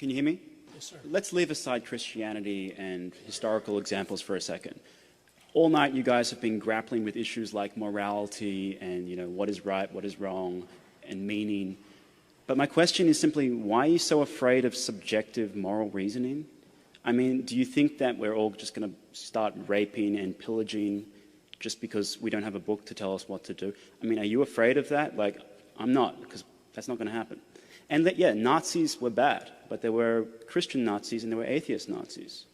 Can you hear me? Yes, sir. Let's leave aside Christianity and historical examples for a second. All night you guys have been grappling with issues like morality and, what is right, what is wrong, and meaning. But my question is simply, why are you so afraid of subjective moral reasoning? I mean, do you think that we're all just going to start raping and pillaging just because we don't have a book to tell us what to do? I mean, are you afraid of that? Like, I'm not, because that's not going to happen. And that, yeah, Nazis were bad, but there were Christian Nazis and there were atheist Nazis.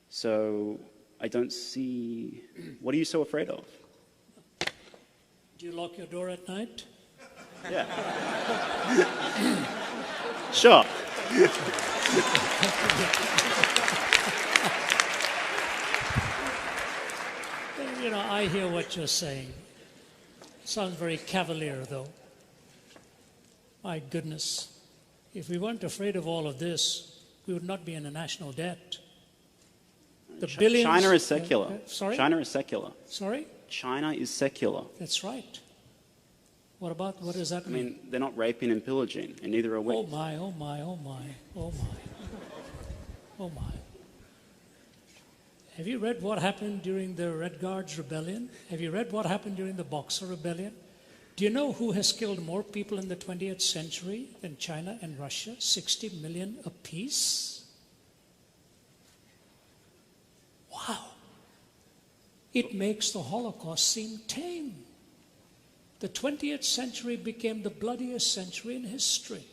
So I don't see, what are you so afraid of? Do you lock your door at night? Yeah. Sure. I hear what you're saying. Sounds very cavalier, though. My goodness. If we weren't afraid of all of this, we would not be in a national debt. The billions... China is secular. Sorry? China is secular. Sorry? China is secular. That's right. What does that mean? I mean, they're not raping and pillaging, and neither are we. Oh my, oh my, oh my, oh my, oh my. Have you read what happened during the Red Guards Rebellion? Have you read what happened during the Boxer Rebellion? Do you know who has killed more people in the 20th century than China and Russia? 60 million apiece? Wow. It makes the Holocaust seem tame. The 20th century became the bloodiest century in history.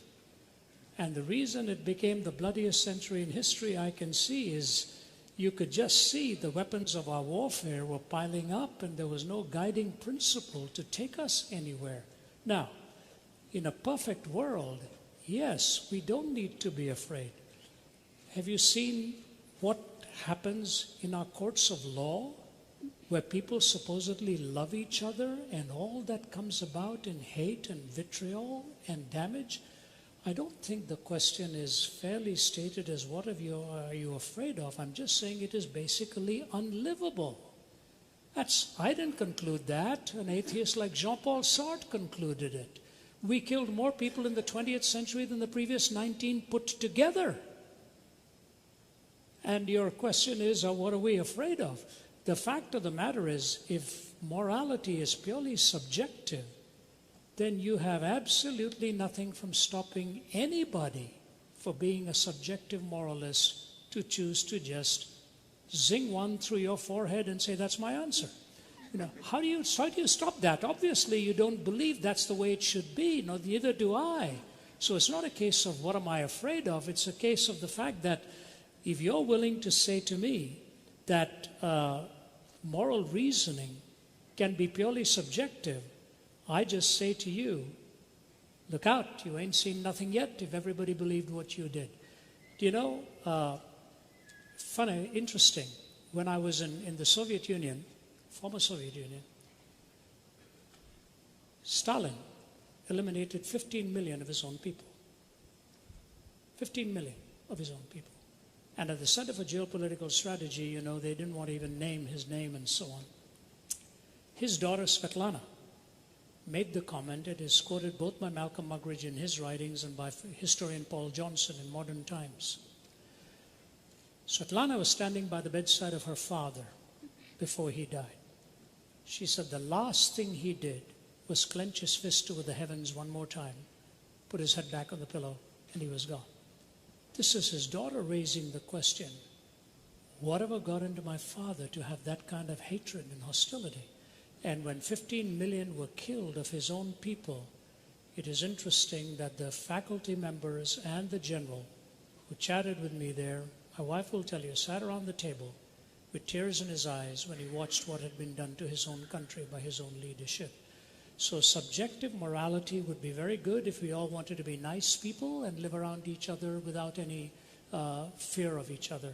And the reason it became the bloodiest century in history, I can see, is you could just see the weapons of our warfare were piling up and there was no guiding principle to take us anywhere. Now, in a perfect world, yes, we don't need to be afraid. Have you seen what happens in our courts of law, where people supposedly love each other and all that comes about in hate and vitriol and damage? I don't think the question is fairly stated as what are you afraid of. I'm just saying it is basically unlivable. I didn't conclude that. An atheist like Jean-Paul Sartre concluded it. We killed more people in the 20th century than the previous 19 put together. And your question is, what are we afraid of? The fact of the matter is, if morality is purely subjective, then you have absolutely nothing from stopping anybody for being a subjective moralist to choose to just zing one through your forehead and say, that's my answer. How do you stop that? Obviously, you don't believe that's the way it should be. No, neither do I. So it's not a case of what am I afraid of. It's a case of the fact that if you're willing to say to me that moral reasoning can be purely subjective, I just say to you, look out, you ain't seen nothing yet if everybody believed what you did. Do you know, funny, interesting, when I was in the Soviet Union, former Soviet Union, Stalin eliminated 15 million of his own people. 15 million of his own people. And at the Center for Geopolitical Strategy, they didn't want to even name his name and so on. His daughter, Svetlana, made the comment. It is quoted both by Malcolm Muggeridge in his writings and by historian Paul Johnson in Modern Times. Svetlana was standing by the bedside of her father before he died. She said the last thing he did was clench his fist toward the heavens one more time, put his head back on the pillow, and he was gone. This is his daughter raising the question, whatever got into my father to have that kind of hatred and hostility? And when 15 million were killed of his own people, it is interesting that the faculty members and the general who chatted with me there, my wife will tell you, sat around the table with tears in his eyes when he watched what had been done to his own country by his own leadership. So subjective morality would be very good if we all wanted to be nice people and live around each other without any fear of each other.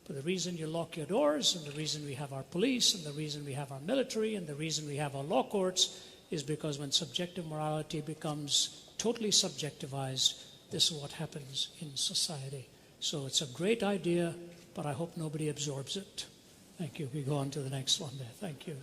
But the reason you lock your doors and the reason we have our police and the reason we have our military and the reason we have our law courts is because when subjective morality becomes totally subjectivized, this is what happens in society. So it's a great idea, but I hope nobody absorbs it. Thank you. We go on to the next one there. Thank you.